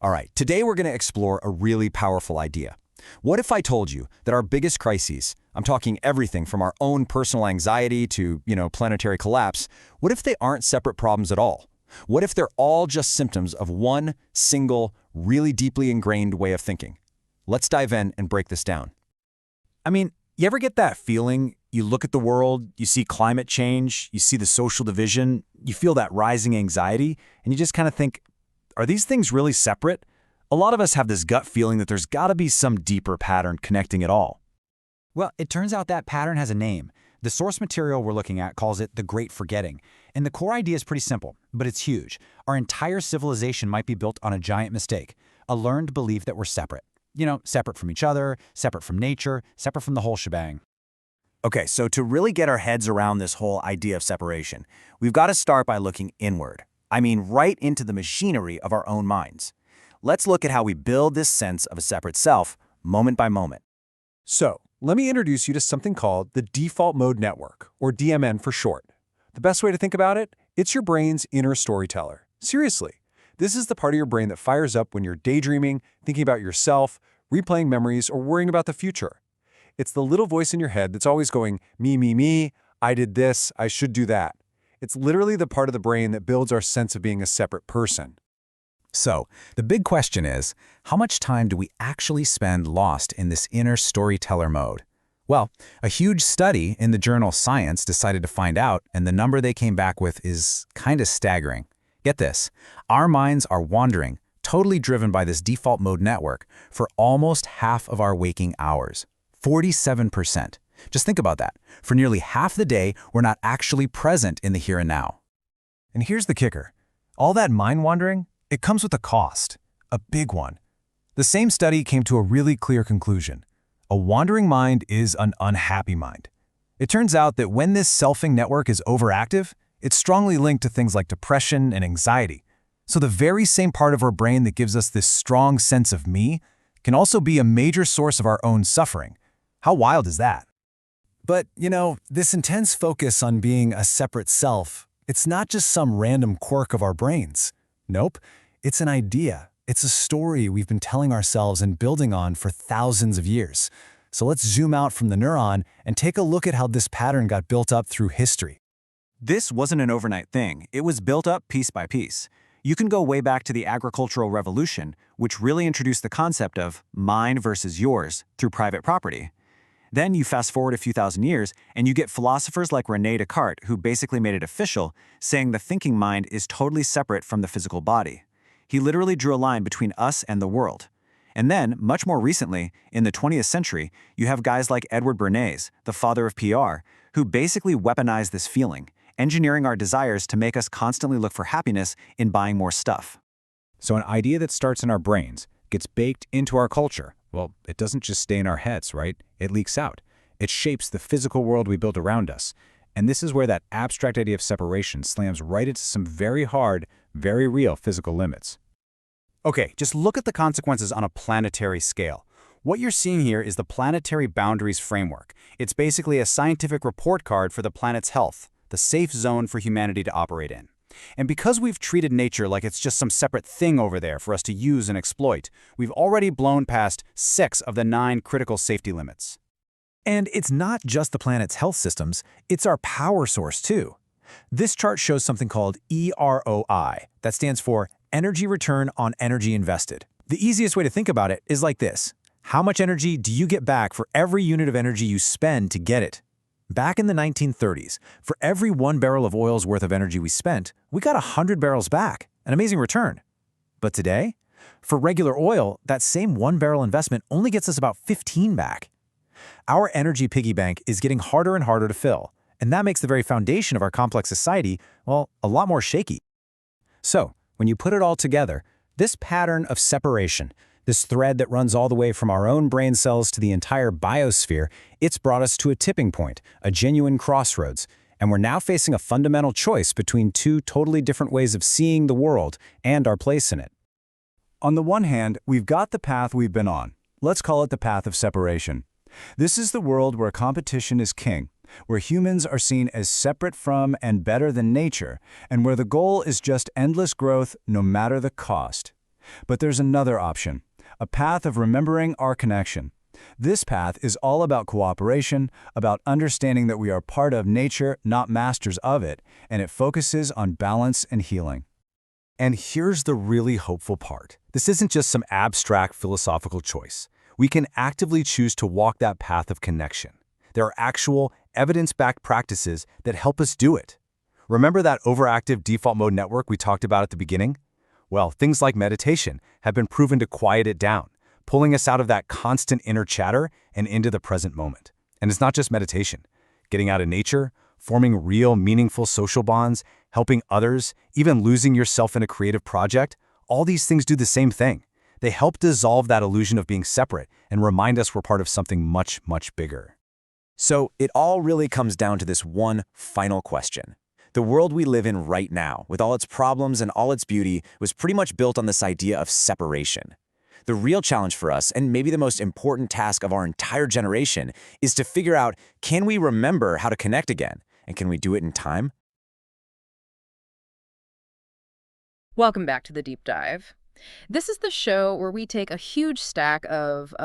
All right, today we're going to explore a really powerful idea. What if I told you that our biggest crises, I'm talking everything from our own personal anxiety to, planetary collapse, what if they aren't separate problems at all? What if they're all just symptoms of one single, really deeply ingrained way of thinking? Let's dive in and break this down. You ever get that feeling? You look at the world, you see climate change, you see the social division, you feel that rising anxiety, and you just kind of think, are these things really separate? A lot of us have this gut feeling that there's got to be some deeper pattern connecting it all. Well, it turns out that pattern has a name. The source material we're looking at calls it the Great Forgetting. And the core idea is pretty simple, but it's huge. Our entire civilization might be built on a giant mistake, a learned belief that we're separate. Separate from each other, separate from nature, separate from the whole shebang. Okay, so to really get our heads around this whole idea of separation, we've got to start by looking inward. Right into the machinery of our own minds. Let's look at how we build this sense of a separate self, moment by moment. So, let me introduce you to something called the Default Mode Network, or DMN for short. The best way to think about it? It's your brain's inner storyteller. Seriously, this is the part of your brain that fires up when you're daydreaming, thinking about yourself, replaying memories, or worrying about the future. It's the little voice in your head that's always going, me, I did this, I should do that. It's literally the part of the brain that builds our sense of being a separate person. So, the big question is, how much time do we actually spend lost in this inner storyteller mode? Well, a huge study in the journal Science decided to find out, and the number they came back with is kind of staggering. Get this, our minds are wandering, totally driven by this default mode network, for almost half of our waking hours, 47%. Just think about that. For nearly half the day, we're not actually present in the here and now. And here's the kicker. All that mind wandering, it comes with a cost, a big one. The same study came to a really clear conclusion. A wandering mind is an unhappy mind. It turns out that when this selfing network is overactive, it's strongly linked to things like depression and anxiety. So the very same part of our brain that gives us this strong sense of me can also be a major source of our own suffering. How wild is that? But, this intense focus on being a separate self, it's not just some random quirk of our brains. Nope, it's an idea. It's a story we've been telling ourselves and building on for thousands of years. So let's zoom out from the neuron and take a look at how this pattern got built up through history. This wasn't an overnight thing. It was built up piece by piece. You can go way back to the agricultural revolution, which really introduced the concept of mine versus yours through private property. Then you fast forward a few thousand years, and you get philosophers like René Descartes, who basically made it official, saying the thinking mind is totally separate from the physical body. He literally drew a line between us and the world. And then, much more recently, in the 20th century, you have guys like Edward Bernays, the father of PR, who basically weaponized this feeling, engineering our desires to make us constantly look for happiness in buying more stuff. So an idea that starts in our brains, gets baked into our culture. Well, it doesn't just stay in our heads, right? It leaks out. It shapes the physical world we build around us. And this is where that abstract idea of separation slams right into some very hard, very real physical limits. Okay, just look at the consequences on a planetary scale. What you're seeing here is the Planetary Boundaries Framework. It's basically a scientific report card for the planet's health, the safe zone for humanity to operate in. And because we've treated nature like it's just some separate thing over there for us to use and exploit, we've already blown past 6 of the 9 critical safety limits. And it's not just the planet's health systems, it's our power source too. This chart shows something called EROI, that stands for Energy Return on Energy Invested. The easiest way to think about it is like this. How much energy do you get back for every unit of energy you spend to get it? Back in the 1930s, for every 1 barrel of oil's worth of energy we spent, we got 100 barrels back, an amazing return. But today, for regular oil, that same 1 barrel investment only gets us about 15 back. Our energy piggy bank is getting harder and harder to fill, and that makes the very foundation of our complex society, well, a lot more shaky. So, when you put it all together, this pattern of separation, this thread that runs all the way from our own brain cells to the entire biosphere, it's brought us to a tipping point, a genuine crossroads, and we're now facing a fundamental choice between 2 totally different ways of seeing the world and our place in it. On the one hand, we've got the path we've been on. Let's call it the path of separation. This is the world where competition is king, where humans are seen as separate from and better than nature, and where the goal is just endless growth no matter the cost. But there's another option, a path of remembering our connection. This path is all about cooperation, about understanding that we are part of nature, not masters of it, and it focuses on balance and healing. And here's the really hopeful part. This isn't just some abstract philosophical choice. We can actively choose to walk that path of connection. There are actual, evidence-backed practices that help us do it. Remember that overactive default mode network we talked about at the beginning? Well, things like meditation have been proven to quiet it down, pulling us out of that constant inner chatter and into the present moment. And it's not just meditation. Getting out in nature, forming real, meaningful social bonds, helping others, even losing yourself in a creative project, all these things do the same thing. They help dissolve that illusion of being separate and remind us we're part of something much, much bigger. So it all really comes down to this one final question. The world we live in right now, with all its problems and all its beauty, was pretty much built on this idea of separation. The real challenge for us, and maybe the most important task of our entire generation, is to figure out, can we remember how to connect again? And can we do it in time? Welcome back to The Deep Dive. This is the show where we take a huge stack of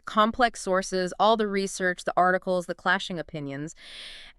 complex sources, all the research, the articles, the clashing opinions,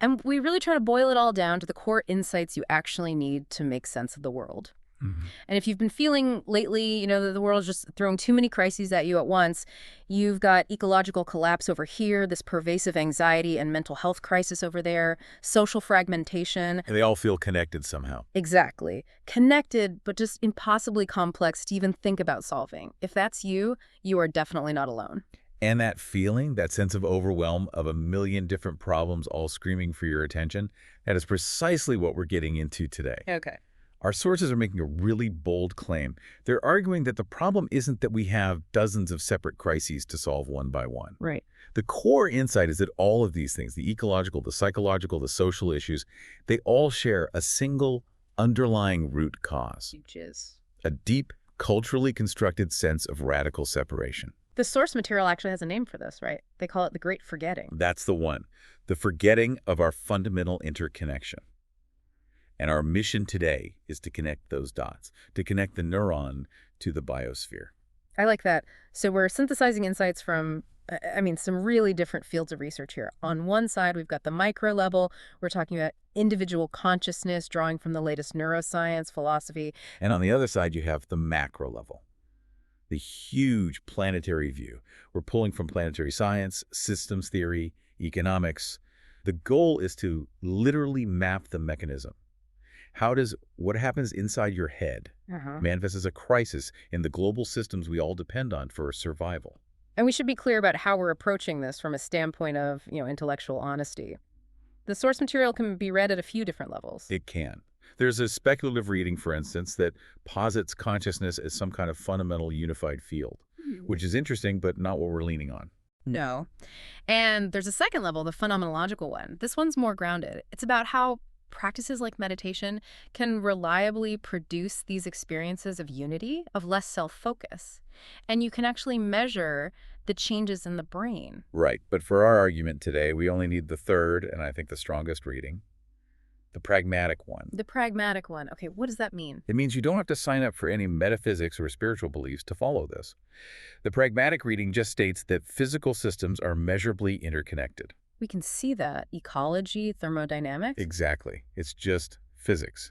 and we really try to boil it all down to the core insights you actually need to make sense of the world. And if you've been feeling lately, that the world's just throwing too many crises at you at once, you've got ecological collapse over here, this pervasive anxiety and mental health crisis over there, social fragmentation. And they all feel connected somehow. Exactly. Connected, but just impossibly complex to even think about solving. If that's you, you are definitely not alone. And that feeling, that sense of overwhelm of a million different problems all screaming for your attention, that is precisely what we're getting into today. Okay. Our sources are making a really bold claim. They're arguing that the problem isn't that we have dozens of separate crises to solve one by one. Right. The core insight is that all of these things, the ecological, the psychological, the social issues, they all share a single underlying root cause. Which is? A deep, culturally constructed sense of radical separation. The source material actually has a name for this, right? They call it the Great Forgetting. That's the one. The forgetting of our fundamental interconnection. And our mission today is to connect those dots, to connect the neuron to the biosphere. I like that. So we're synthesizing insights from, some really different fields of research here. On one side, we've got the micro level. We're talking about individual consciousness, drawing from the latest neuroscience, philosophy. And on the other side, you have the macro level, the huge planetary view. We're pulling from planetary science, systems theory, economics. The goal is to literally map the mechanism. How does what happens inside your head manifest as a crisis in the global systems we all depend on for survival? And we should be clear about how we're approaching this from a standpoint of, intellectual honesty. The source material can be read at a few different levels. It can. There's a speculative reading, for instance, that posits consciousness as some kind of fundamental unified field, which is interesting, but not what we're leaning on. No. And there's a second level, the phenomenological one. This one's more grounded. It's about how practices like meditation can reliably produce these experiences of unity, of less self-focus. And you can actually measure the changes in the brain. Right. But for our argument today, we only need the third, and I think the strongest reading, the pragmatic one. The pragmatic one. Okay, what does that mean? It means you don't have to sign up for any metaphysics or spiritual beliefs to follow this. The pragmatic reading just states that physical systems are measurably interconnected. We can see that. Ecology, thermodynamics. Exactly. It's just physics.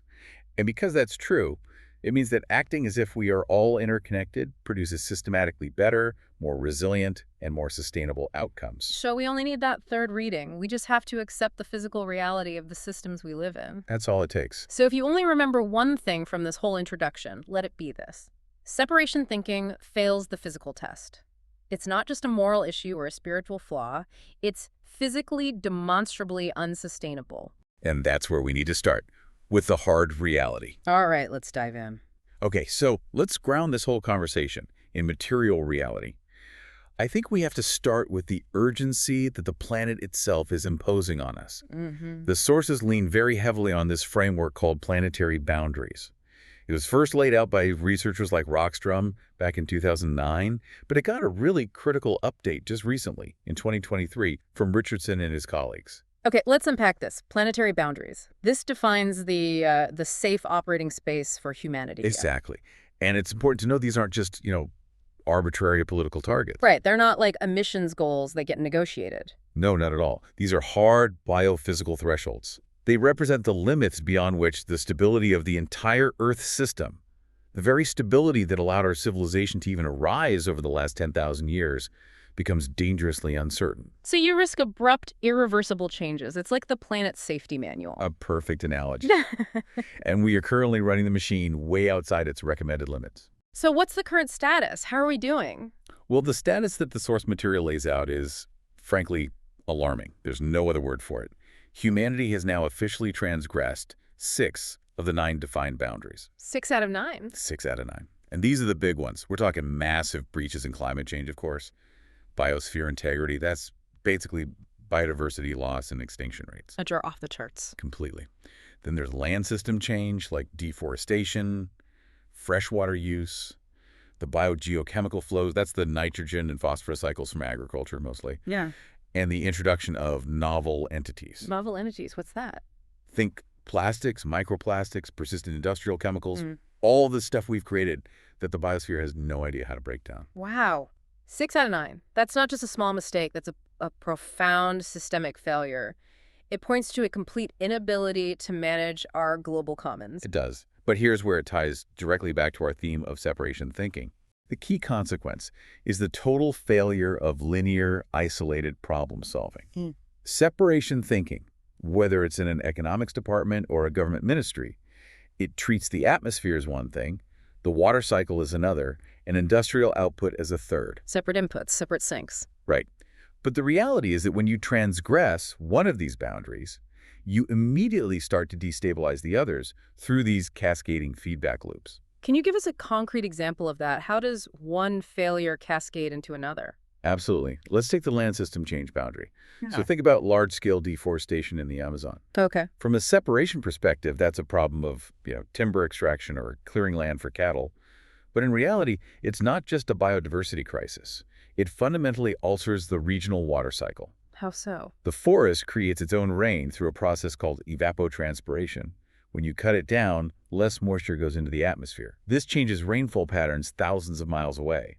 And because that's true, it means that acting as if we are all interconnected produces systematically better, more resilient, and more sustainable outcomes. So we only need that third reading. We just have to accept the physical reality of the systems we live in. That's all it takes. So if you only remember one thing from this whole introduction, let it be this. Separation thinking fails the physical test. It's not just a moral issue or a spiritual flaw. It's physically, demonstrably unsustainable. And that's where we need to start, with the hard reality. All right, let's dive in. Okay, so let's ground this whole conversation in material reality. I think we have to start with the urgency that the planet itself is imposing on us. The sources lean very heavily on this framework called planetary boundaries. It was first laid out by researchers like Rockstrom back in 2009, but it got a really critical update just recently, in 2023, from Richardson and his colleagues. Okay, let's unpack this. Planetary boundaries. This defines the safe operating space for humanity. Exactly. And it's important to know these aren't just, arbitrary political targets. Right. They're not like emissions goals that get negotiated. No, not at all. These are hard biophysical thresholds. They represent the limits beyond which the stability of the entire Earth system, the very stability that allowed our civilization to even arise over the last 10,000 years, becomes dangerously uncertain. So you risk abrupt, irreversible changes. It's like the planet's safety manual. A perfect analogy. And we are currently running the machine way outside its recommended limits. So what's the current status? How are we doing? Well, the status that the source material lays out is, frankly, alarming. There's no other word for it. Humanity has now officially transgressed 6 of the 9 defined boundaries. 6 out of 9. 6 out of 9. And these are the big ones. We're talking massive breaches in climate change, of course. Biosphere integrity, that's basically biodiversity loss and extinction rates. Which are off the charts. Completely. Then there's land system change, like deforestation, freshwater use, the biogeochemical flows, that's the nitrogen and phosphorus cycles from agriculture mostly. Yeah. And the introduction of novel entities. Novel entities, what's that? Think plastics, microplastics, persistent industrial chemicals, all the stuff we've created that the biosphere has no idea how to break down. Wow. 6 out of 9. That's not just a small mistake. That's a profound systemic failure. It points to a complete inability to manage our global commons. It does. But here's where it ties directly back to our theme of separation thinking. The key consequence is the total failure of linear, isolated problem solving. Separation thinking, whether it's in an economics department or a government ministry, it treats the atmosphere as one thing, the water cycle as another, and industrial output as a third. Separate inputs, separate sinks. Right. But the reality is that when you transgress one of these boundaries, you immediately start to destabilize the others through these cascading feedback loops. Can you give us a concrete example of that? How does one failure cascade into another? Absolutely. Let's take the land system change boundary. So think about large-scale deforestation in the Amazon. Okay. From a separation perspective, that's a problem of, timber extraction or clearing land for cattle. But in reality, it's not just a biodiversity crisis. It fundamentally alters the regional water cycle. How so? The forest creates its own rain through a process called evapotranspiration. When you cut it down, less moisture goes into the atmosphere. This changes rainfall patterns thousands of miles away.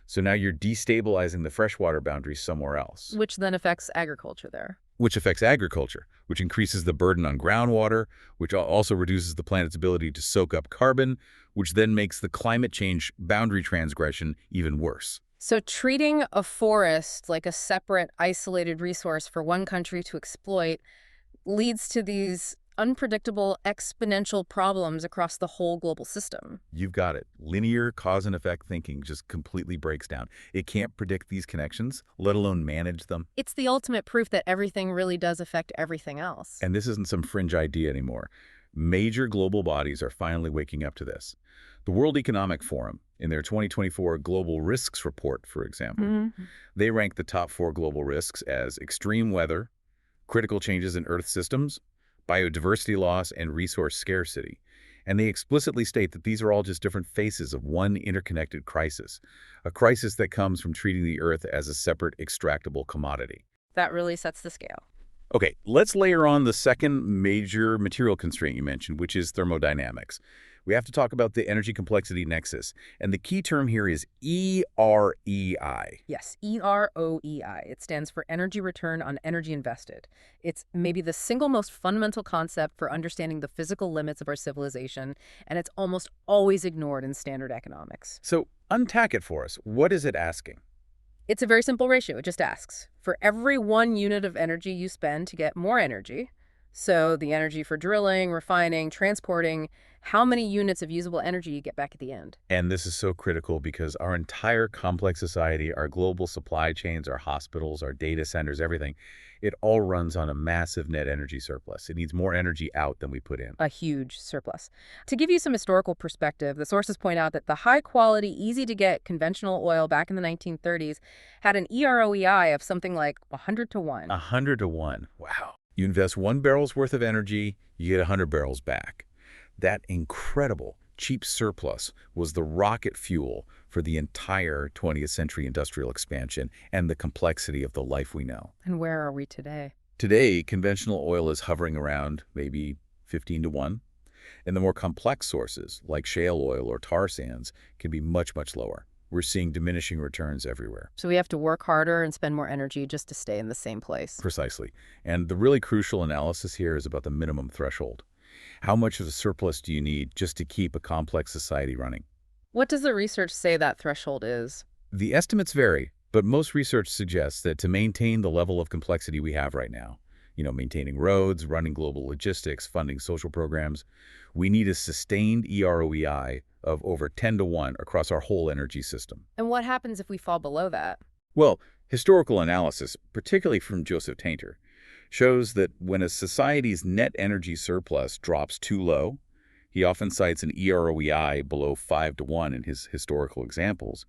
So now you're destabilizing the freshwater boundaries somewhere else. Which then affects agriculture there. Which affects agriculture, which increases the burden on groundwater, which also reduces the planet's ability to soak up carbon, which then makes the climate change boundary transgression even worse. So treating a forest like a separate, isolated resource for one country to exploit leads to these unpredictable exponential problems across the whole global system. You've got it. Linear cause and effect thinking just completely breaks down. It can't predict these connections, let alone manage them. It's the ultimate proof that everything really does affect everything else. And this isn't some fringe idea anymore. Major global bodies are finally waking up to this. The World Economic Forum, in their 2024 Global Risks Report, for example, they rank the top 4 global risks as extreme weather, critical changes in Earth systems, biodiversity loss, and resource scarcity. And they explicitly state that these are all just different faces of one interconnected crisis, a crisis that comes from treating the Earth as a separate extractable commodity. That really sets the scale. Okay, let's layer on the second major material constraint you mentioned, which is thermodynamics. We have to talk about the energy complexity nexus, and the key term here is EREI. Yes, EROEI. It stands for Energy Return on Energy Invested. It's maybe the single most fundamental concept for understanding the physical limits of our civilization, and it's almost always ignored in standard economics. So unpack it for us. What is it asking? It's a very simple ratio. It just asks, for every 1 unit of energy you spend to get more energy, so the energy for drilling, refining, transporting, how many units of usable energy you get back at the end. And this is so critical because our entire complex society, our global supply chains, our hospitals, our data centers, everything, it all runs on a massive net energy surplus. It needs more energy out than we put in. A huge surplus. To give you some historical perspective, the sources point out that the high-quality, easy-to-get conventional oil back in the 1930s had an EROEI of something like 100 to 1. 100 to 1. Wow. You invest 1 barrel's worth of energy, you get 100 barrels back. That incredible cheap surplus was the rocket fuel for the entire 20th century industrial expansion and the complexity of the life we know. And where are we today? Today, conventional oil is hovering around maybe 15 to 1. And the more complex sources, like shale oil or tar sands, can be much, much lower. We're seeing diminishing returns everywhere. So we have to work harder and spend more energy just to stay in the same place. Precisely. And the really crucial analysis here is about the minimum threshold. How much of a surplus do you need just to keep a complex society running? What does the research say that threshold is? The estimates vary, but most research suggests that to maintain the level of complexity we have right now, maintaining roads, running global logistics, funding social programs, we need a sustained EROEI of over 10 to 1 across our whole energy system. And what happens if we fall below that? Well, historical analysis, particularly from Joseph Tainter, shows that when a society's net energy surplus drops too low, he often cites an EROEI below 5 to 1 in his historical examples,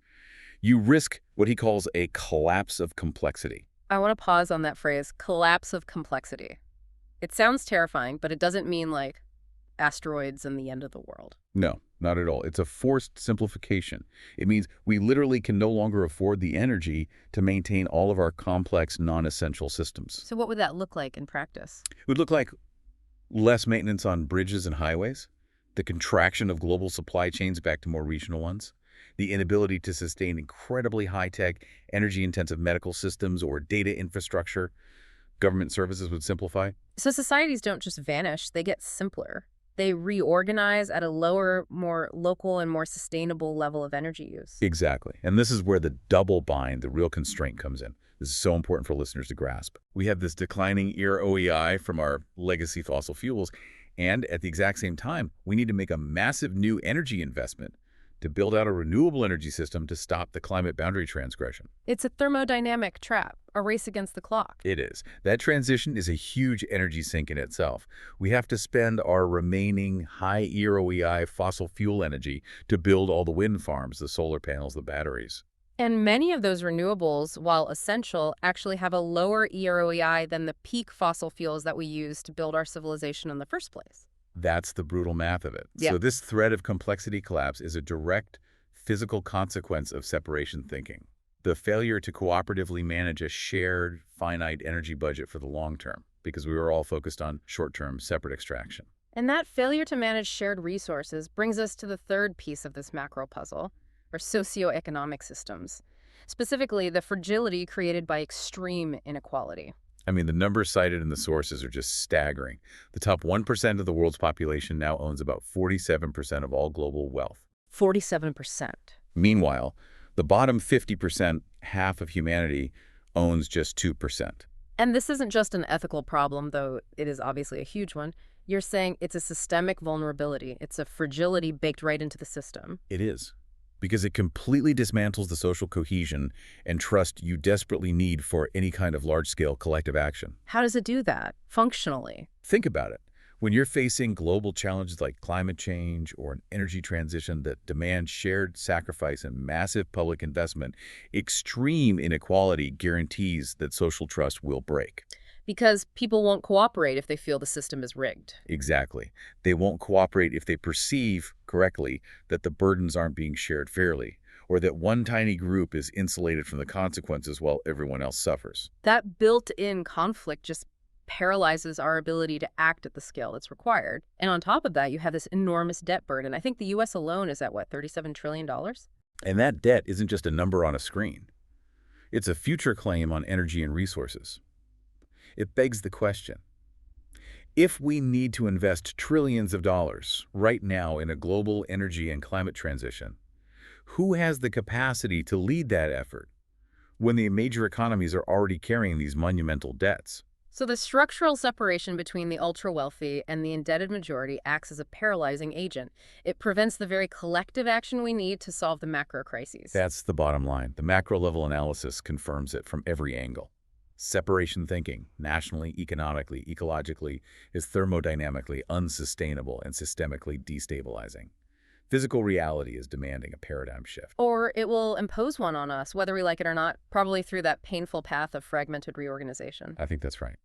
you risk what he calls a collapse of complexity. I want to pause on that phrase, collapse of complexity. It sounds terrifying, but it doesn't mean like asteroids and the end of the world. No, not at all. It's a forced simplification. It means we literally can no longer afford the energy to maintain all of our complex, non-essential systems. So what would that look like in practice? It would look like less maintenance on bridges and highways, the contraction of global supply chains back to more regional ones, the inability to sustain incredibly high-tech, energy-intensive medical systems or data infrastructure. Government services would simplify. So societies don't just vanish, they get simpler. They reorganize at a lower, more local and more sustainable level of energy use. Exactly. And this is where the double bind, the real constraint, comes in. This is so important for listeners to grasp. We have this declining EROEI from our legacy fossil fuels, and at the exact same time, we need to make a massive new energy investment to build out a renewable energy system to stop the climate boundary transgression. It's a thermodynamic trap, a race against the clock. It is. That transition is a huge energy sink in itself. We have to spend our remaining high EROEI fossil fuel energy to build all the wind farms, the solar panels, the batteries. And many of those renewables, while essential, actually have a lower EROEI than the peak fossil fuels that we use to build our civilization in the first place. That's the brutal math of it. Yeah. So this threat of complexity collapse is a direct physical consequence of separation thinking. The failure to cooperatively manage a shared, finite energy budget for the long term, because we were all focused on short-term separate extraction. And that failure to manage shared resources brings us to the third piece of this macro puzzle, or socioeconomic systems, specifically the fragility created by extreme inequality. I mean, the numbers cited in the sources are just staggering. The top 1% of the world's population now owns about 47% of all global wealth. 47%. Meanwhile, the bottom 50%, half of humanity, owns just 2%. And this isn't just an ethical problem, though it is obviously a huge one. You're saying it's a systemic vulnerability. It's a fragility baked right into the system. It is. Because it completely dismantles the social cohesion and trust you desperately need for any kind of large-scale collective action. How does it do that, functionally? Think about it. When you're facing global challenges like climate change or an energy transition that demand shared sacrifice and massive public investment, extreme inequality guarantees that social trust will break. Because people won't cooperate if they feel the system is rigged. Exactly. They won't cooperate if they perceive correctly that the burdens aren't being shared fairly, or that one tiny group is insulated from the consequences while everyone else suffers. That built-in conflict just paralyzes our ability to act at the scale that's required. And on top of that, you have this enormous debt burden. I think the U.S. alone is at, what, $37 trillion? And that debt isn't just a number on a screen. It's a future claim on energy and resources. It begs the question, if we need to invest trillions of dollars right now in a global energy and climate transition, who has the capacity to lead that effort when the major economies are already carrying these monumental debts? So the structural separation between the ultra-wealthy and the indebted majority acts as a paralyzing agent. It prevents the very collective action we need to solve the macro crises. That's the bottom line. The macro-level analysis confirms it from every angle. Separation thinking, nationally, economically, ecologically, is thermodynamically unsustainable and systemically destabilizing. Physical reality is demanding a paradigm shift. Or it will impose one on us, whether we like it or not, probably through that painful path of fragmented reorganization. I think that's right.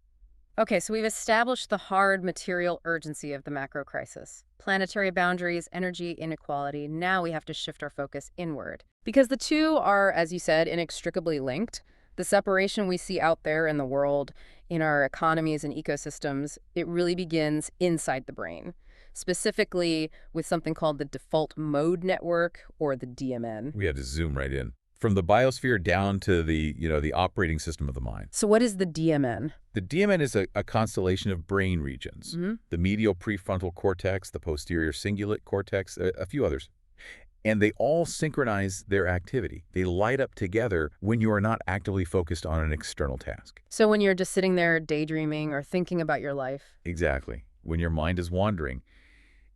Okay, so we've established the hard material urgency of the macro crisis. Planetary boundaries, energy inequality. Now we have to shift our focus inward. Because the two are, as you said, inextricably linked. The separation we see out there in the world, in our economies and ecosystems, it really begins inside the brain. specifically with something called the default mode network, or the DMN. We had to zoom right in. From the biosphere down to the operating system of the mind. So what is the DMN? The DMN is a constellation of brain regions. The medial prefrontal cortex, the posterior cingulate cortex, a few others. And they all synchronize their activity. They light up together when you are not actively focused on an external task. So when you're just sitting there daydreaming or thinking about your life. Exactly. When your mind is wandering,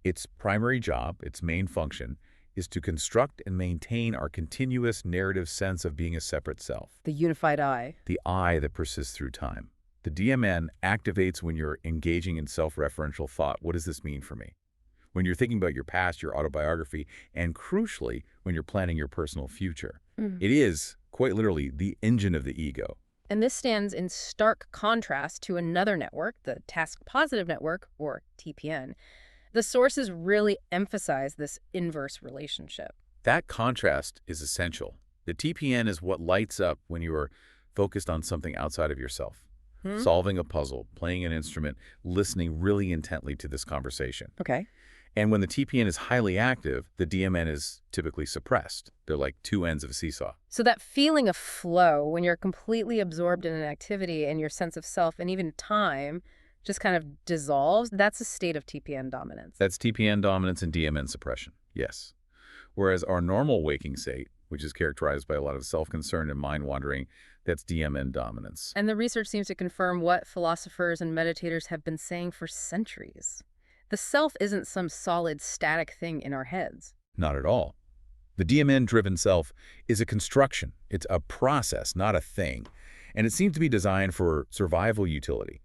its primary job, its main function, is to construct and maintain our continuous narrative sense of being a separate self. The unified I. The I that persists through time. The DMN activates when you're engaging in self-referential thought. What does this mean for me? When you're thinking about your past, your autobiography, and crucially, when you're planning your personal future. It is, quite literally, the engine of the ego. And this stands in stark contrast to another network, the task positive network, or TPN. The sources really emphasize this inverse relationship. That contrast is essential. The TPN is what lights up when you are focused on something outside of yourself. Solving a puzzle, playing an instrument, listening really intently to this conversation. Okay. And when the TPN is highly active, the DMN is typically suppressed. They're like two ends of a seesaw. So that feeling of flow, when you're completely absorbed in an activity and your sense of self and even time just kind of dissolves, that's a state of TPN dominance. That's TPN dominance and DMN suppression, yes. Whereas our normal waking state, which is characterized by a lot of self-concern and mind-wandering, that's DMN dominance. And the research seems to confirm what philosophers and meditators have been saying for centuries. The self isn't some solid, static thing in our heads. Not at all. The DMN-driven self is a construction. It's a process, not a thing. And it seems to be designed for survival utility.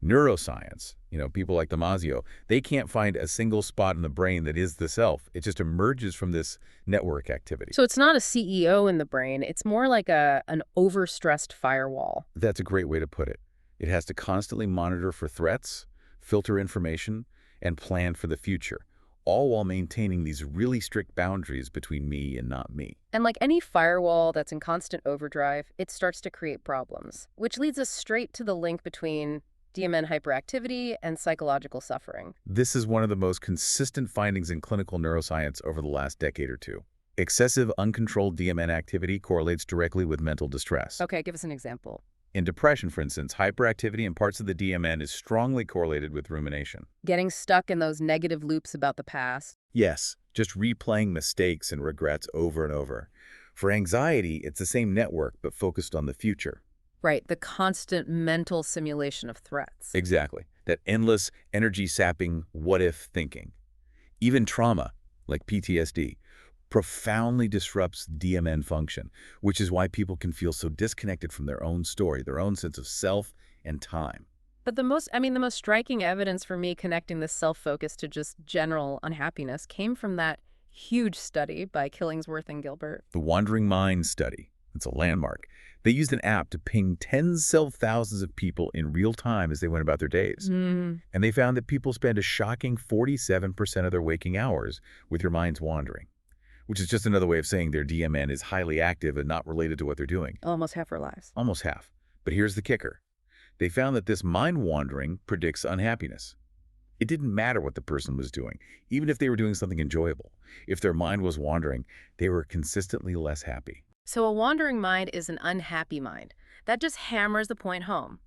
Neuroscience, people like Damasio, they can't find a single spot in the brain that is the self. It just emerges from this network activity. So it's not a CEO in the brain. It's more like an overstressed firewall. That's a great way to put it. It has to constantly monitor for threats, filter information, and plan for the future, all while maintaining these really strict boundaries between me and not me. And like any firewall that's in constant overdrive, it starts to create problems, which leads us straight to the link between DMN hyperactivity and psychological suffering. This is one of the most consistent findings in clinical neuroscience over the last decade or two. Excessive, uncontrolled DMN activity correlates directly with mental distress. Okay, give us an example. In depression, for instance, hyperactivity in parts of the DMN is strongly correlated with rumination. Getting stuck in those negative loops about the past. Yes, just replaying mistakes and regrets over and over. For anxiety, it's the same network, but focused on the future. Right, the constant mental simulation of threats. Exactly. That endless, energy-sapping what-if thinking. Even trauma, like PTSD, profoundly disrupts DMN function, which is why people can feel so disconnected from their own story, their own sense of self and time. But the most striking evidence for me connecting this self-focus to just general unhappiness came from that huge study by Killingsworth and Gilbert. The Wandering Mind study. It's a landmark. They used an app to ping tens of thousands of people in real time as they went about their days. And they found that people spend a shocking 47% of their waking hours with their minds wandering, which is just another way of saying their DMN is highly active and not related to what they're doing. Almost half our lives. Almost half. But here's the kicker. They found that this mind wandering predicts unhappiness. It didn't matter what the person was doing, even if they were doing something enjoyable. If their mind was wandering, they were consistently less happy. So a wandering mind is an unhappy mind. That just hammers the point home.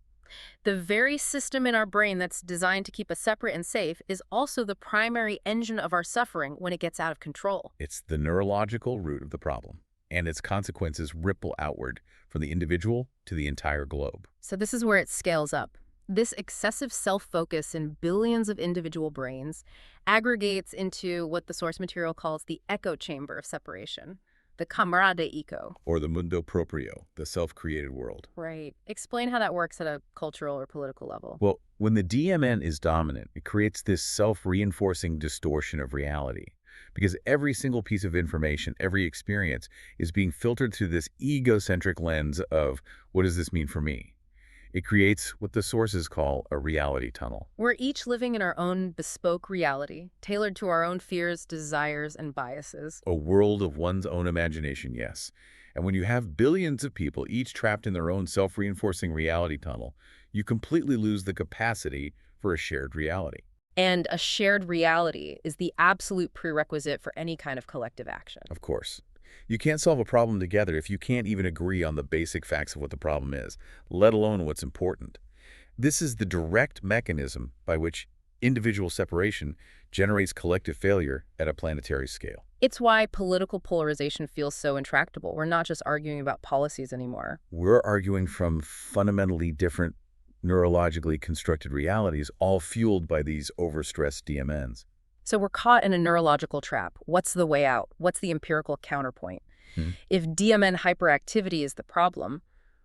The very system in our brain that's designed to keep us separate and safe is also the primary engine of our suffering when it gets out of control. It's the neurological root of the problem, and its consequences ripple outward from the individual to the entire globe. So this is where it scales up. This excessive self-focus in billions of individual brains aggregates into what the source material calls the echo chamber of separation. The camera de eco. Or the mundo proprio, the self-created world. Right. Explain how that works at a cultural or political level. Well, when the DMN is dominant, it creates this self-reinforcing distortion of reality. Because every single piece of information, every experience, is being filtered through this egocentric lens of, what does this mean for me? It creates what the sources call a reality tunnel. We're each living in our own bespoke reality, tailored to our own fears, desires, and biases. A world of one's own imagination, yes. And when you have billions of people each trapped in their own self-reinforcing reality tunnel, you completely lose the capacity for a shared reality. And a shared reality is the absolute prerequisite for any kind of collective action. Of course. You can't solve a problem together if you can't even agree on the basic facts of what the problem is, let alone what's important. This is the direct mechanism by which individual separation generates collective failure at a planetary scale. It's why political polarization feels so intractable. We're not just arguing about policies anymore. We're arguing from fundamentally different neurologically constructed realities, all fueled by these overstressed DMNs. So we're caught in a neurological trap. What's the way out? What's the empirical counterpoint? If DMN hyperactivity is the problem,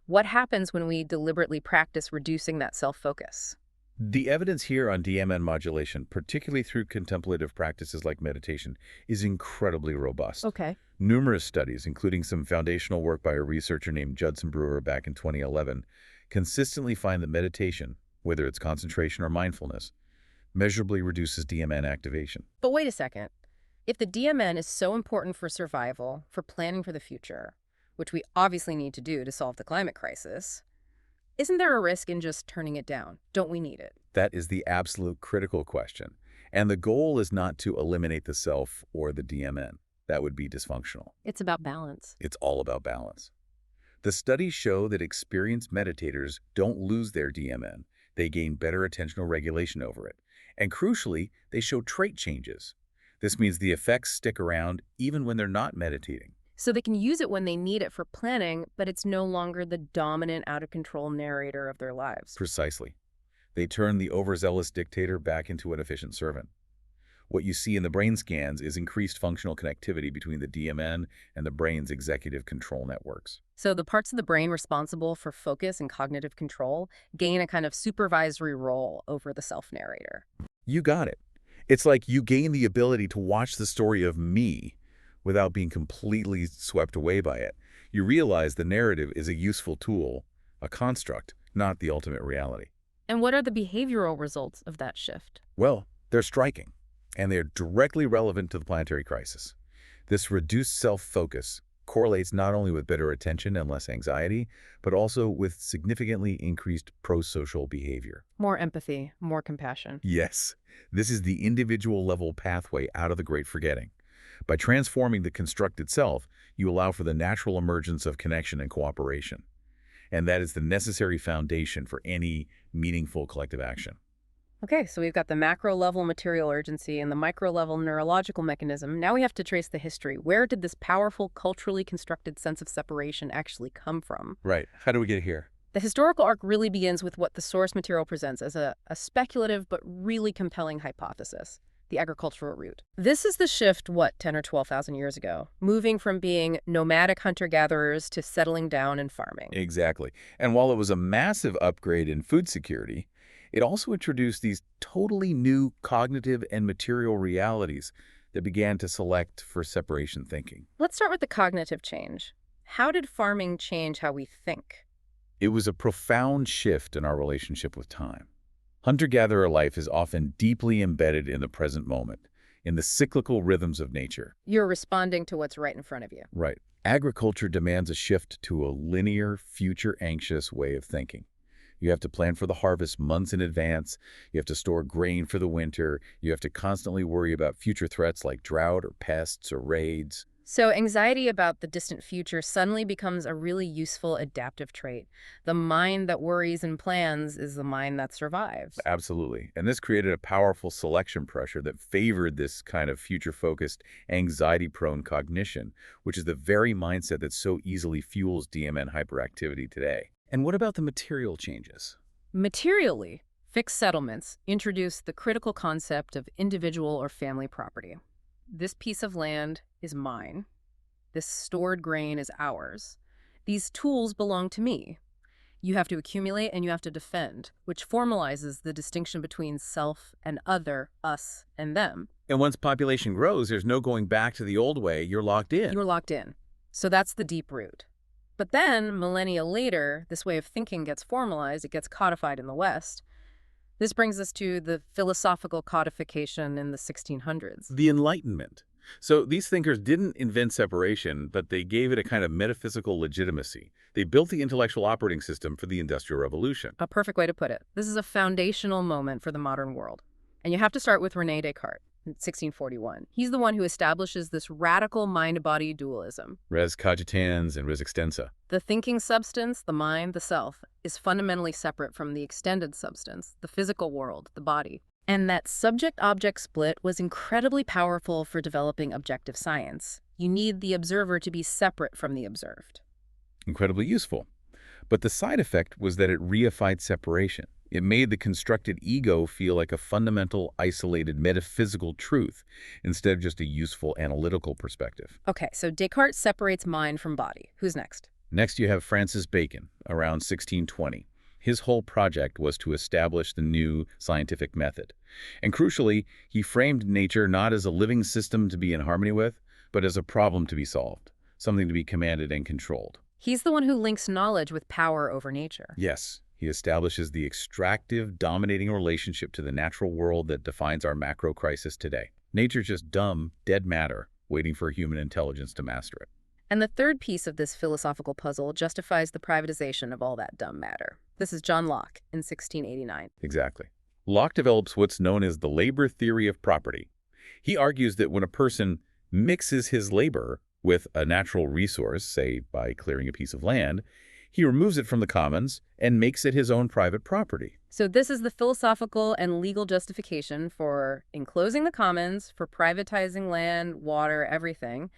what happens when we deliberately practice reducing that self-focus? The evidence here on DMN modulation, particularly through contemplative practices like meditation, is incredibly robust. Okay. Numerous studies, including some foundational work by a researcher named Judson Brewer back in 2011, consistently find that meditation, whether it's concentration or mindfulness, measurably reduces DMN activation. But wait a second. If the DMN is so important for survival, for planning for the future, which we obviously need to do to solve the climate crisis, isn't there a risk in just turning it down? Don't we need it? That is the absolute critical question. And the goal is not to eliminate the self or the DMN. That would be dysfunctional. It's about balance. It's all about balance. The studies show that experienced meditators don't lose their DMN. They gain better attentional regulation over it. And crucially, they show trait changes. This means the effects stick around even when they're not meditating. So they can use it when they need it for planning, but it's no longer the dominant, out-of-control narrator of their lives. Precisely. They turn the overzealous dictator back into an efficient servant. What you see in the brain scans is increased functional connectivity between the DMN and the brain's executive control networks. So the parts of the brain responsible for focus and cognitive control gain a kind of supervisory role over the self-narrator. You got it. It's like you gain the ability to watch the story of me without being completely swept away by it. You realize the narrative is a useful tool, a construct, not the ultimate reality. And what are the behavioral results of that shift? Well, they're striking, and they're directly relevant to the planetary crisis. This reduced self-focus correlates not only with better attention and less anxiety, but also with significantly increased prosocial behavior. More empathy, more compassion. Yes, this is the individual-level pathway out of the Great Forgetting. By transforming the constructed self, you allow for the natural emergence of connection and cooperation. And that is the necessary foundation for any meaningful collective action. Okay, so we've got the macro-level material urgency and the micro-level neurological mechanism. Now we have to trace the history. Where did this powerful, culturally constructed sense of separation actually come from? Right. How do we get here? The historical arc really begins with what the source material presents as a speculative but really compelling hypothesis. The agricultural route. This is the shift, 10 or 12,000 years ago, moving from being nomadic hunter-gatherers to settling down and farming. Exactly. And while it was a massive upgrade in food security, it also introduced these totally new cognitive and material realities that began to select for separation thinking. Let's start with the cognitive change. How did farming change how we think? It was a profound shift in our relationship with time. Hunter-gatherer life is often deeply embedded in the present moment, in the cyclical rhythms of nature. You're responding to what's right in front of you. Right. Agriculture demands a shift to a linear, future-anxious way of thinking. You have to plan for the harvest months in advance. You have to store grain for the winter. You have to constantly worry about future threats like drought or pests or raids. So anxiety about the distant future suddenly becomes a really useful adaptive trait. The mind that worries and plans is the mind that survives. Absolutely. And this created a powerful selection pressure that favored this kind of future-focused, anxiety-prone cognition, which is the very mindset that so easily fuels DMN hyperactivity today. And what about the material changes? Materially, fixed settlements introduce the critical concept of individual or family property. This piece of land is mine. This stored grain is ours. These tools belong to me. You have to accumulate and you have to defend, which formalizes the distinction between self and other, us and them. And once population grows, there's no going back to the old way. You're locked in. You're locked in. So that's the deep root. But then, millennia later, this way of thinking gets formalized, it gets codified in the West. This brings us to the philosophical codification in the 1600s. The Enlightenment. So these thinkers didn't invent separation, but they gave it a kind of metaphysical legitimacy. They built the intellectual operating system for the Industrial Revolution. A perfect way to put it. This is a foundational moment for the modern world. And you have to start with René Descartes in 1641. He's the one who establishes this radical mind-body dualism. Res cogitans and res extensa. The thinking substance, the mind, the self, is fundamentally separate from the extended substance, the physical world, the body. And that subject-object split was incredibly powerful for developing objective science. You need the observer to be separate from the observed. Incredibly useful. But the side effect was that it reified separation. It made the constructed ego feel like a fundamental, isolated, metaphysical truth instead of just a useful analytical perspective. Okay, so Descartes separates mind from body. Who's next? Next, you have Francis Bacon, around 1620. His whole project was to establish the new scientific method. And crucially, he framed nature not as a living system to be in harmony with, but as a problem to be solved, something to be commanded and controlled. He's the one who links knowledge with power over nature. Yes, he establishes the extractive, dominating relationship to the natural world that defines our macro crisis today. Nature's just dumb, dead matter, waiting for human intelligence to master it. And the third piece of this philosophical puzzle justifies the privatization of all that dumb matter. This is John Locke in 1689. Exactly. Locke develops what's known as the labor theory of property. He argues that when a person mixes his labor with a natural resource, say by clearing a piece of land, he removes it from the commons and makes it his own private property. So this is the philosophical and legal justification for enclosing the commons, for privatizing land, water, everything.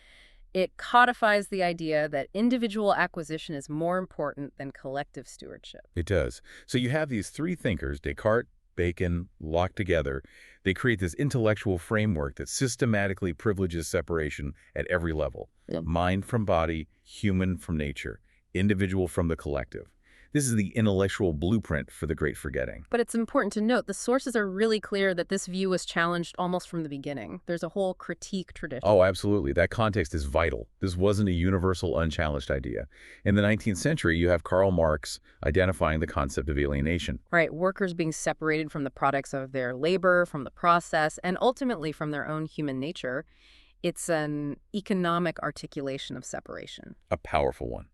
It codifies the idea that individual acquisition is more important than collective stewardship. It does. So you have these three thinkers, Descartes, Bacon, Locke together. They create this intellectual framework that systematically privileges separation at every level. Yep. Mind from body, human from nature, individual from the collective. This is the intellectual blueprint for the Great Forgetting. But it's important to note the sources are really clear that this view was challenged almost from the beginning. There's a whole critique tradition. Oh, absolutely. That context is vital. This wasn't a universal, unchallenged idea. In the 19th century, you have Karl Marx identifying the concept of alienation. Right, workers being separated from the products of their labor, from the process, and ultimately from their own human nature. It's an economic articulation of separation. A powerful one.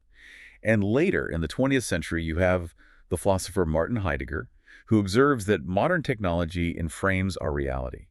And later, in the 20th century, you have the philosopher Martin Heidegger, who observes that modern technology enframes our reality.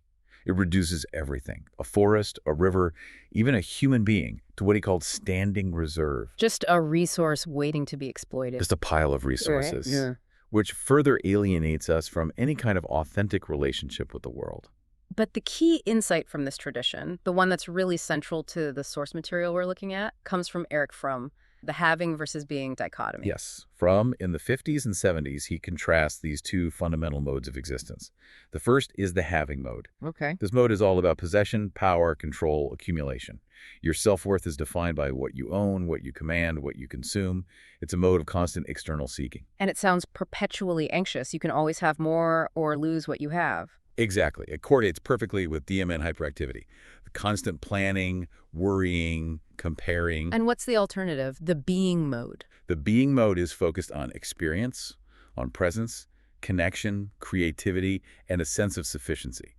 It reduces everything, a forest, a river, even a human being, to what he called standing reserve. Just a resource waiting to be exploited. Just a pile of resources, Right, yeah. which further alienates us from any kind of authentic relationship with the world. But the key insight from this tradition, the one that's really central to the source material we're looking at, comes from Erich Fromm. The having versus being dichotomy. Yes. Fromm, in the 50s and 70s, he contrasts these two fundamental modes of existence. The first is the having mode. Okay. This mode is all about possession, power, control, accumulation. Your self-worth is defined by what you own, what you command, what you consume. It's a mode of constant external seeking. And it sounds perpetually anxious. You can always have more or lose what you have. Exactly. It coordinates perfectly with DMN hyperactivity. The constant planning, worrying, comparing. And what's the alternative? The being mode. The being mode is focused on experience, on presence, connection, creativity, and a sense of sufficiency.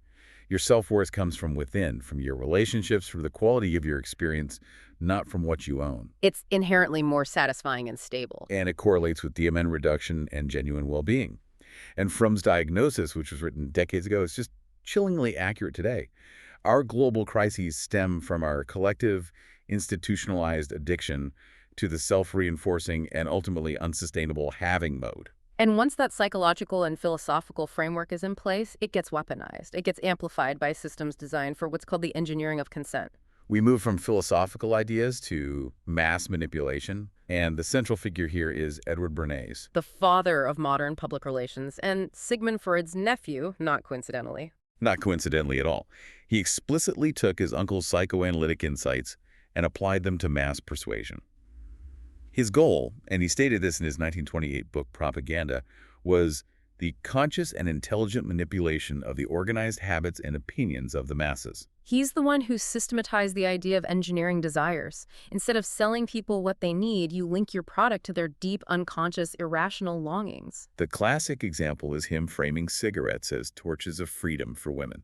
Your self-worth comes from within, from your relationships, from the quality of your experience, not from what you own. It's inherently more satisfying and stable. And it correlates with DMN reduction and genuine well-being. And Fromm's diagnosis, which was written decades ago, is just chillingly accurate today. Our global crises stem from our collective, institutionalized addiction to the self-reinforcing and ultimately unsustainable having mode. And once that psychological and philosophical framework is in place, it gets weaponized. It gets amplified by systems designed for what's called the engineering of consent. We move from philosophical ideas to mass manipulation, and the central figure here is Edward Bernays. The father of modern public relations, and Sigmund Freud's nephew, not coincidentally. Not coincidentally at all. He explicitly took his uncle's psychoanalytic insights and applied them to mass persuasion. His goal, and he stated this in his 1928 book Propaganda, was the conscious and intelligent manipulation of the organized habits and opinions of the masses. He's the one who systematized the idea of engineering desires. Instead of selling people what they need, you link your product to their deep, unconscious, irrational longings. The classic example is him framing cigarettes as torches of freedom for women.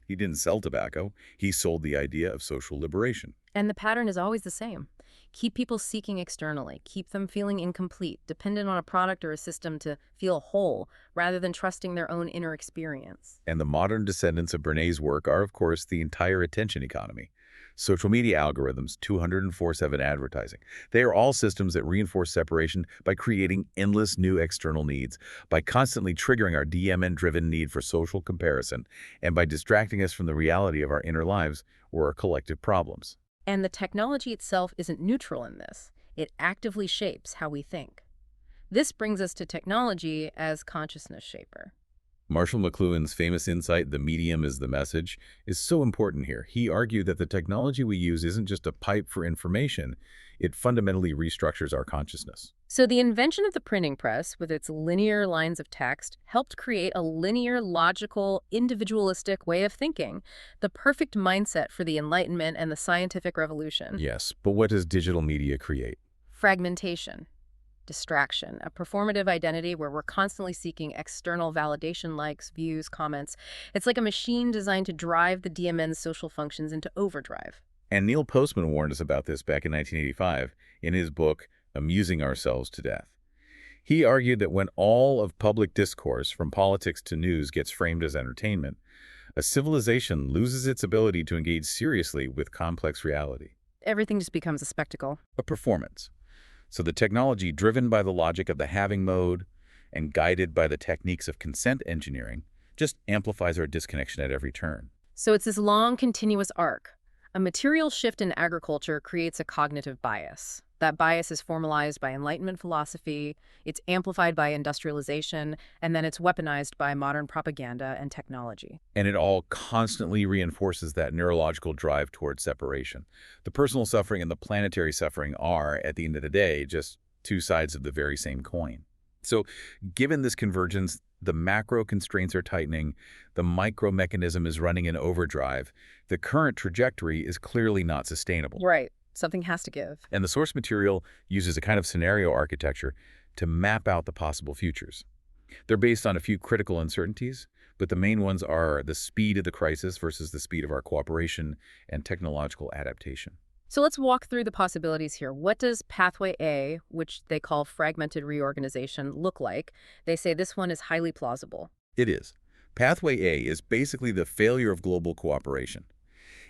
He didn't sell tobacco. He sold the idea of social liberation. And the pattern is always the same. keep people seeking externally, keep them feeling incomplete, dependent on a product or a system to feel whole, rather than trusting their own inner experience. And the modern descendants of Brené's work are, of course, the entire attention economy. Social media algorithms, 204/7 advertising. They are all systems that reinforce separation by creating endless new external needs, by constantly triggering our DMN-driven need for social comparison, and by distracting us from the reality of our inner lives or our collective problems. And the technology itself isn't neutral in this. It actively shapes how we think. This brings us to technology as consciousness shaper. Marshall McLuhan's famous insight, "the medium is the message," is so important here. He argued that the technology we use isn't just a pipe for information, it fundamentally restructures our consciousness. So the invention of the printing press, with its linear lines of text, helped create a linear, logical, individualistic way of thinking, the perfect mindset for the Enlightenment and the scientific revolution. Yes, but what does digital media create? Fragmentation. Distraction, a performative identity where we're constantly seeking external validation, likes, views, comments. It's like a machine designed to drive the DMN's social functions into overdrive. And Neil Postman warned us about this back in 1985 in his book, Amusing Ourselves to Death. He argued that when all of public discourse, from politics to news, gets framed as entertainment, a civilization loses its ability to engage seriously with complex reality. Everything just becomes a spectacle. A performance. So the technology, driven by the logic of the having mode and guided by the techniques of consent engineering, just amplifies our disconnection at every turn. So it's this long, continuous arc. A material shift in agriculture creates a cognitive bias. That bias is formalized by Enlightenment philosophy, it's amplified by industrialization, and then it's weaponized by modern propaganda and technology. And it all constantly reinforces that neurological drive towards separation. The personal suffering and the planetary suffering are, at the end of the day, just two sides of the very same coin. So given this convergence, the macro constraints are tightening, the micro mechanism is running in overdrive, the current trajectory is clearly not sustainable. Right. Something has to give. And the source material uses a kind of scenario architecture to map out the possible futures. They're based on a few critical uncertainties, but the main ones are the speed of the crisis versus the speed of our cooperation and technological adaptation. So let's walk through the possibilities here. What does Pathway A, which they call fragmented reorganization, look like? They say this one is highly plausible. It is. Pathway A is basically the failure of global cooperation.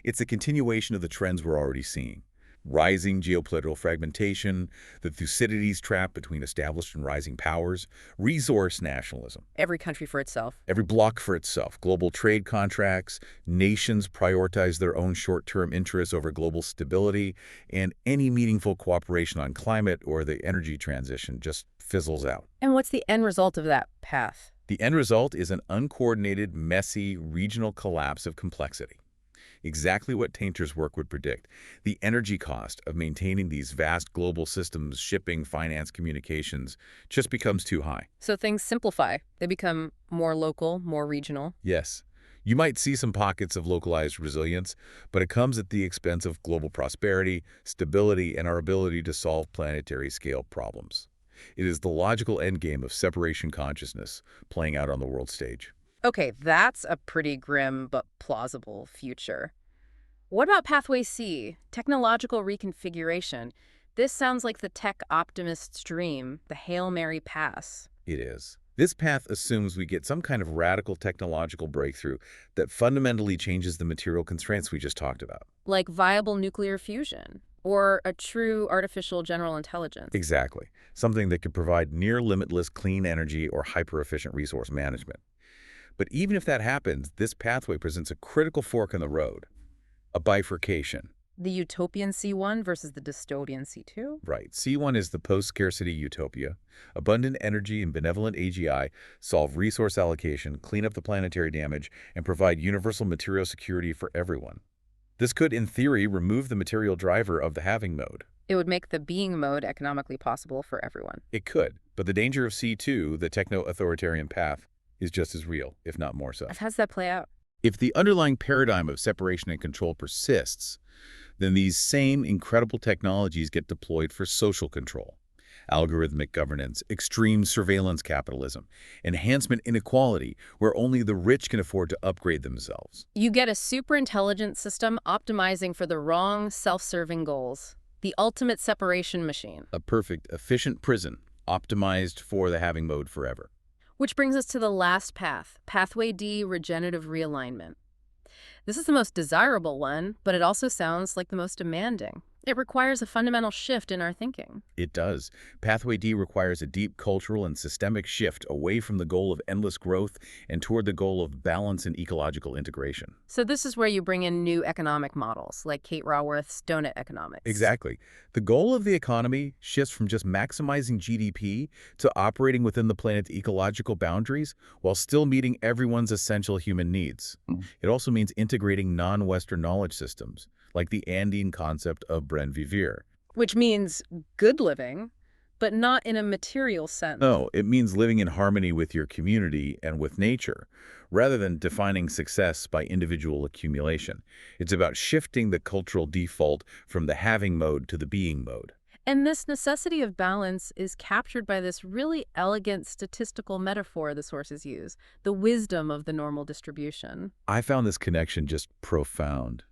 It's a continuation of the trends we're already seeing. Rising geopolitical fragmentation, the Thucydides trap between established and rising powers, resource nationalism. Every country for itself. Every bloc for itself. Global trade contracts, nations prioritize their own short-term interests over global stability, and any meaningful cooperation on climate or the energy transition just fizzles out. And what's the end result of that path? The end result is an uncoordinated, messy, regional collapse of complexity. Exactly what Tainter's work would predict. The energy cost of maintaining these vast global systems, shipping, finance, communications, just becomes too high. So things simplify. They become more local, more regional. Yes. You might see some pockets of localized resilience, but it comes at the expense of global prosperity, stability, and our ability to solve planetary-scale problems. It is the logical endgame of separation consciousness playing out on the world stage. Okay, that's a pretty grim but plausible future. What about Pathway C, technological reconfiguration? This sounds like the tech optimist's dream, the Hail Mary pass. It is. This path assumes we get some kind of radical technological breakthrough that fundamentally changes the material constraints we just talked about. Like viable nuclear fusion, or a true artificial general intelligence. Exactly. Something that could provide near-limitless clean energy or hyper-efficient resource management. But even if that happens, this pathway presents a critical fork in the road, a bifurcation. The utopian C1 versus the dystopian C2? Right. C1 is the post-scarcity utopia. Abundant energy and benevolent AGI solve resource allocation, clean up the planetary damage, and provide universal material security for everyone. This could, in theory, remove the material driver of the having mode. It would make the being mode economically possible for everyone. It could, but the danger of C2, the techno-authoritarian path, is just as real, if not more so. How does that play out? If the underlying paradigm of separation and control persists, then these same incredible technologies get deployed for social control, algorithmic governance, extreme surveillance capitalism, enhancement inequality, where only the rich can afford to upgrade themselves. You get a super intelligent system optimizing for the wrong self-serving goals. The ultimate separation machine. A perfect, efficient prison, optimized for the having mode forever. Which brings us to the last path, Pathway D, regenerative realignment. This is the most desirable one, but it also sounds like the most demanding. It requires a fundamental shift in our thinking. It does. Pathway D requires a deep cultural and systemic shift away from the goal of endless growth and toward the goal of balance and ecological integration. So this is where you bring in new economic models, like Kate Raworth's donut economics. Exactly. The goal of the economy shifts from just maximizing GDP to operating within the planet's ecological boundaries while still meeting everyone's essential human needs. It also means integrating non-Western knowledge systems, like the Andean concept of Bren Vivir. Which means good living, but not in a material sense. No, it means living in harmony with your community and with nature, rather than defining success by individual accumulation. It's about shifting the cultural default from the having mode to the being mode. And this necessity of balance is captured by this really elegant statistical metaphor the sources use, the wisdom of the normal distribution. I found this connection just profound,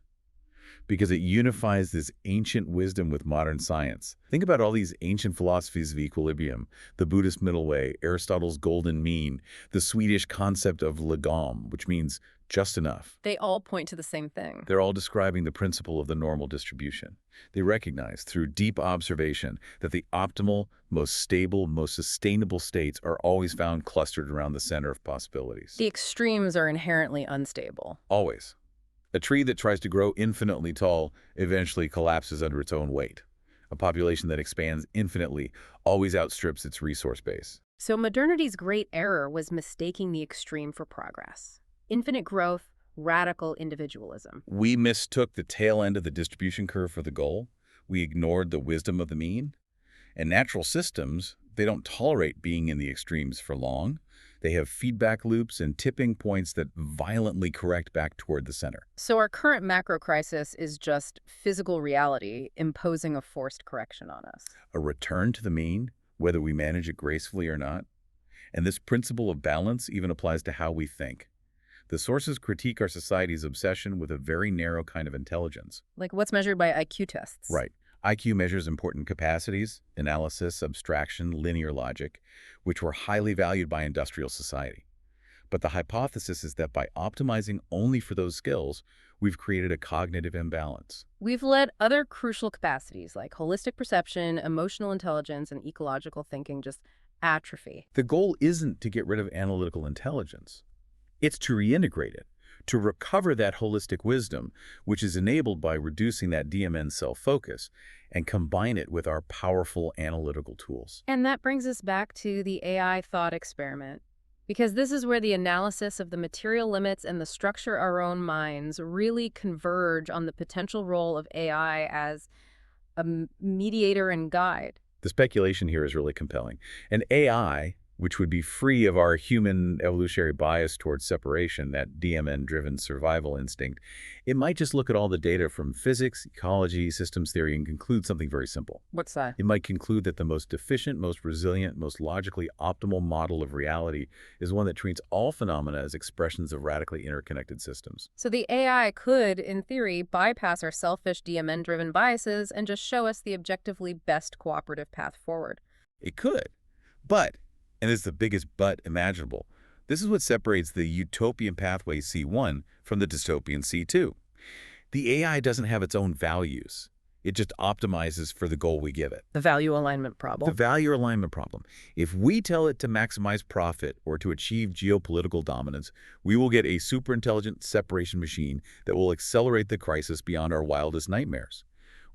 because it unifies this ancient wisdom with modern science. Think about all these ancient philosophies of equilibrium, the Buddhist middle way, Aristotle's golden mean, the Swedish concept of lagom, which means just enough. They all point to the same thing. They're all describing the principle of the normal distribution. They recognize through deep observation that the optimal, most stable, most sustainable states are always found clustered around the center of possibilities. The extremes are inherently unstable. Always. A tree that tries to grow infinitely tall eventually collapses under its own weight. A population that expands infinitely always outstrips its resource base. So modernity's great error was mistaking the extreme for progress. Infinite growth, radical individualism. We mistook the tail end of the distribution curve for the goal. We ignored the wisdom of the mean. And natural systems, they don't tolerate being in the extremes for long. They have feedback loops and tipping points that violently correct back toward the center. So our current macro crisis is just physical reality imposing a forced correction on us. A return to the mean, whether we manage it gracefully or not. And this principle of balance even applies to how we think. The sources critique our society's obsession with a very narrow kind of intelligence. Like what's measured by IQ tests. Right. IQ measures important capacities, analysis, abstraction, linear logic, which were highly valued by industrial society. But the hypothesis is that by optimizing only for those skills, we've created a cognitive imbalance. We've let other crucial capacities like holistic perception, emotional intelligence, and ecological thinking just atrophy. The goal isn't to get rid of analytical intelligence. It's to reintegrate it, to recover that holistic wisdom, which is enabled by reducing that DMN self-focus and combine it with our powerful analytical tools. And that brings us back to the AI thought experiment, because this is where the analysis of the material limits and the structure of our own minds really converge on the potential role of AI as a mediator and guide. The speculation here is really compelling. An AI, which would be free of our human evolutionary bias towards separation, that DMN-driven survival instinct, it might just look at all the data from physics, ecology, systems theory, and conclude something very simple. What's that? It might conclude that the most efficient, most resilient, most logically optimal model of reality is one that treats all phenomena as expressions of radically interconnected systems. So the AI could, in theory, bypass our selfish DMN-driven biases and just show us the objectively best cooperative path forward. It could, but, and this is the biggest but imaginable, this is what separates the utopian pathway C1 from the dystopian C2. The AI doesn't have its own values. It just optimizes for the goal we give it. The value alignment problem. The value alignment problem. If we tell it to maximize profit or to achieve geopolitical dominance, we will get a superintelligent separation machine that will accelerate the crisis beyond our wildest nightmares.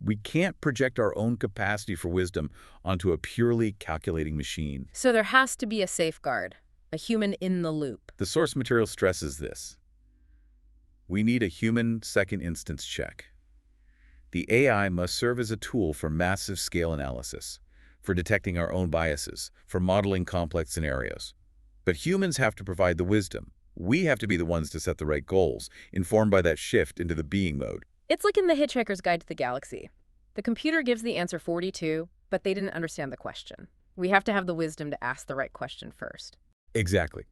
We can't project our own capacity for wisdom onto a purely calculating machine. So there has to be a safeguard, a human in the loop. The source material stresses this. We need a human second instance check. The AI must serve as a tool for massive scale analysis, for detecting our own biases, for modeling complex scenarios. But humans have to provide the wisdom. We have to be the ones to set the right goals, informed by that shift into the being mode. It's like in The Hitchhiker's Guide to the Galaxy. The computer gives the answer 42, but they didn't understand the question. We have to have the wisdom to ask the right question first. Exactly.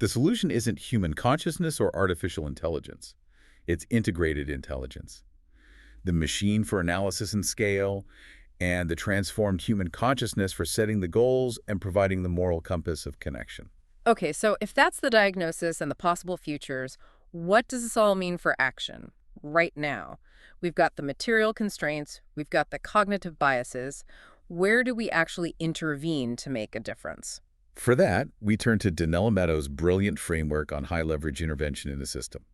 The solution isn't human consciousness or artificial intelligence. It's integrated intelligence. the machine for analysis and scale, and the transformed human consciousness for setting the goals and providing the moral compass of connection. Okay, so if that's the diagnosis and the possible futures, what does this all mean for action right now? We've got the material constraints, we've got the cognitive biases. Where do we actually intervene to make a difference? For that, we turn to Donella Meadows' brilliant framework on high-leverage intervention in the system.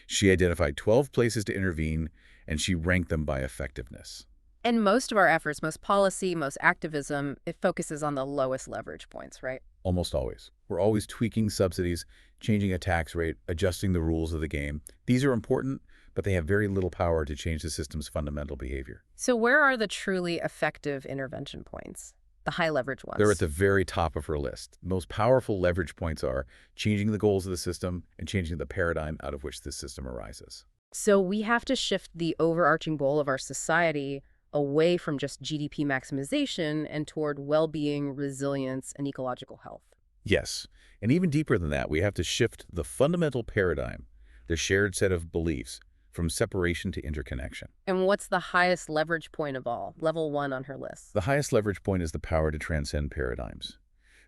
She identified 12 places to intervene, and she ranked them by effectiveness. And most of our efforts, most policy, most activism, it focuses on the lowest leverage points, right? Almost always. We're always tweaking subsidies, changing a tax rate, adjusting the rules of the game. These are important, but they have very little power to change the system's fundamental behavior. So where are the truly effective intervention points? The high leverage ones? They're at the very top of her list. The most powerful leverage points are changing the goals of the system and changing the paradigm out of which this system arises. So we have to shift the overarching goal of our society away from just GDP maximization and toward well-being, resilience, and ecological health. Yes, and even deeper than that, we have to shift the fundamental paradigm, the shared set of beliefs, from separation to interconnection. And what's the highest leverage point of all? Level 1 on her list. The highest leverage point is the power to transcend paradigms,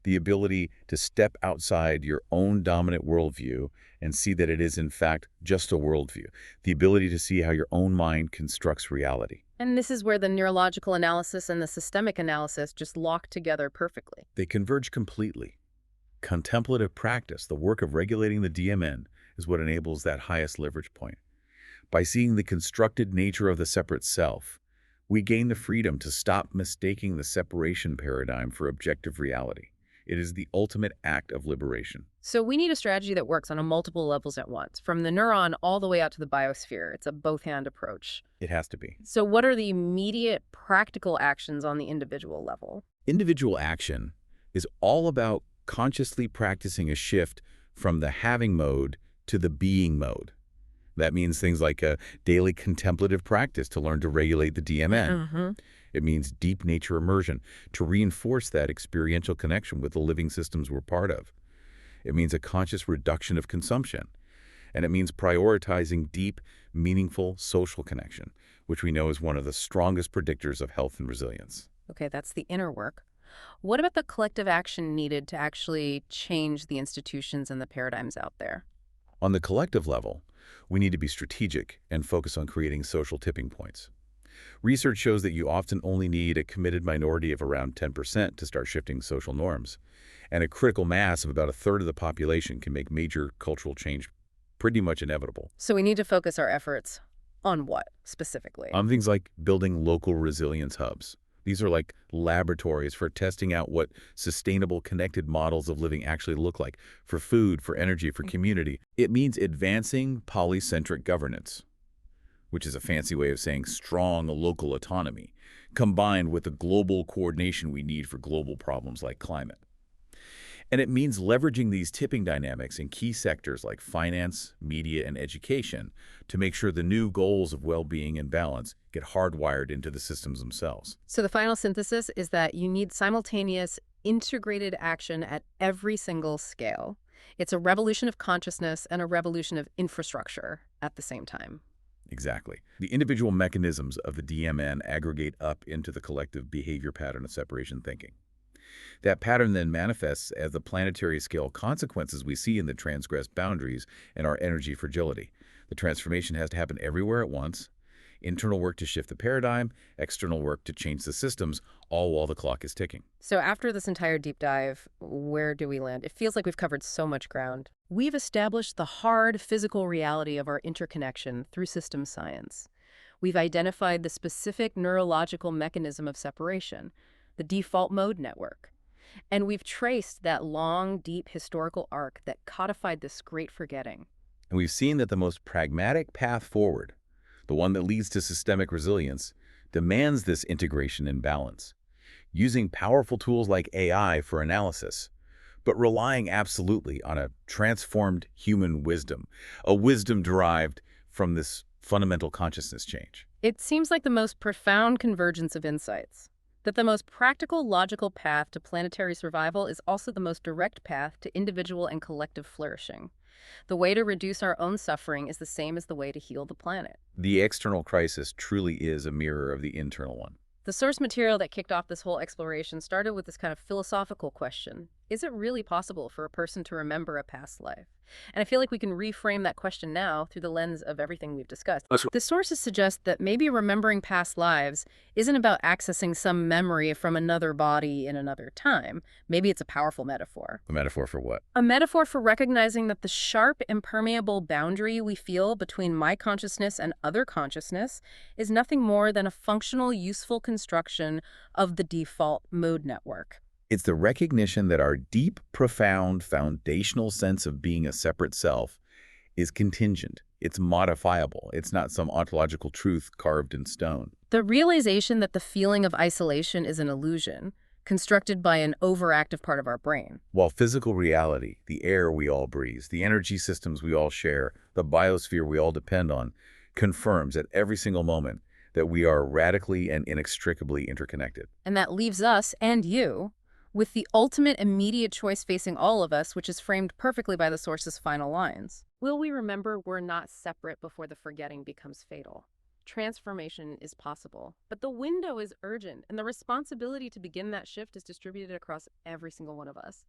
the ability to step outside your own dominant worldview and see that it is, in fact, just a worldview, the ability to see how your own mind constructs reality. And this is where the neurological analysis and the systemic analysis just lock together perfectly. They converge completely. Contemplative practice, the work of regulating the DMN, is what enables that highest leverage point. By seeing the constructed nature of the separate self, we gain the freedom to stop mistaking the separation paradigm for objective reality. It is the ultimate act of liberation. So we need a strategy that works on multiple levels at once, from the neuron all the way out to the biosphere. It's a both-hand approach. It has to be. So what are the immediate practical actions on the individual level? Individual action is all about consciously practicing a shift from the having mode to the being mode. That means things like a daily contemplative practice to learn to regulate the DMN. It means deep nature immersion to reinforce that experiential connection with the living systems we're part of. It means a conscious reduction of consumption. And it means prioritizing deep, meaningful social connection, which we know is one of the strongest predictors of health and resilience. Okay, that's the inner work. What about the collective action needed to actually change the institutions and the paradigms out there? On the collective level, we need to be strategic and focus on creating social tipping points. Research shows that you often only need a committed minority of around 10% to start shifting social norms, and a critical mass of about a third of the population can make major cultural change pretty much inevitable. So we need to focus our efforts on what, specifically? On things like building local resilience hubs. These are like laboratories for testing out what sustainable connected models of living actually look like for food, for energy, for community. It means advancing polycentric governance, which is a fancy way of saying strong local autonomy, combined with the global coordination we need for global problems like climate. And it means leveraging these tipping dynamics in key sectors like finance, media, and education to make sure the new goals of well-being and balance get hardwired into the systems themselves. So the final synthesis is that you need simultaneous, integrated action at every single scale. It's a revolution of consciousness and a revolution of infrastructure at the same time. Exactly. The individual mechanisms of the DMN aggregate up into the collective behavior pattern of separation thinking. That pattern then manifests as the planetary scale consequences we see in the transgressed boundaries and our energy fragility. The transformation has to happen everywhere at once. Internal work to shift the paradigm, external work to change the systems, all while the clock is ticking. So after this entire deep dive, where do we land? It feels like we've covered so much ground. We've established the hard physical reality of our interconnection through systems science. We've identified the specific neurological mechanism of separation, the default mode network. And we've traced that long, deep historical arc that codified this great forgetting. And we've seen that the most pragmatic path forward, the one that leads to systemic resilience, demands this integration and balance, using powerful tools like AI for analysis, but relying absolutely on a transformed human wisdom, a wisdom derived from this fundamental consciousness change. It seems like the most profound convergence of insights, that the most practical, logical path to planetary survival is also the most direct path to individual and collective flourishing. The way to reduce our own suffering is the same as the way to heal the planet. The external crisis truly is a mirror of the internal one. The source material that kicked off this whole exploration started with this kind of philosophical question. Is it really possible for a person to remember a past life? And I feel like we can reframe that question now through the lens of everything we've discussed. The sources suggest that maybe remembering past lives isn't about accessing some memory from another body in another time. Maybe it's a powerful metaphor. A metaphor for what? A metaphor for recognizing that the sharp, impermeable boundary we feel between my consciousness and other consciousness is nothing more than a functional, useful construction of the default mode network. It's the recognition that our deep, profound, foundational sense of being a separate self is contingent. It's modifiable. It's not some ontological truth carved in stone. The realization that the feeling of isolation is an illusion, constructed by an overactive part of our brain. While physical reality, the air we all breathe, the energy systems we all share, the biosphere we all depend on, confirms at every single moment that we are radically and inextricably interconnected. And that leaves us, and you, with the ultimate immediate choice facing all of us, which is framed perfectly by the source's final lines. Will we remember we're not separate before the forgetting becomes fatal? Transformation is possible, but the window is urgent, and the responsibility to begin that shift is distributed across every single one of us.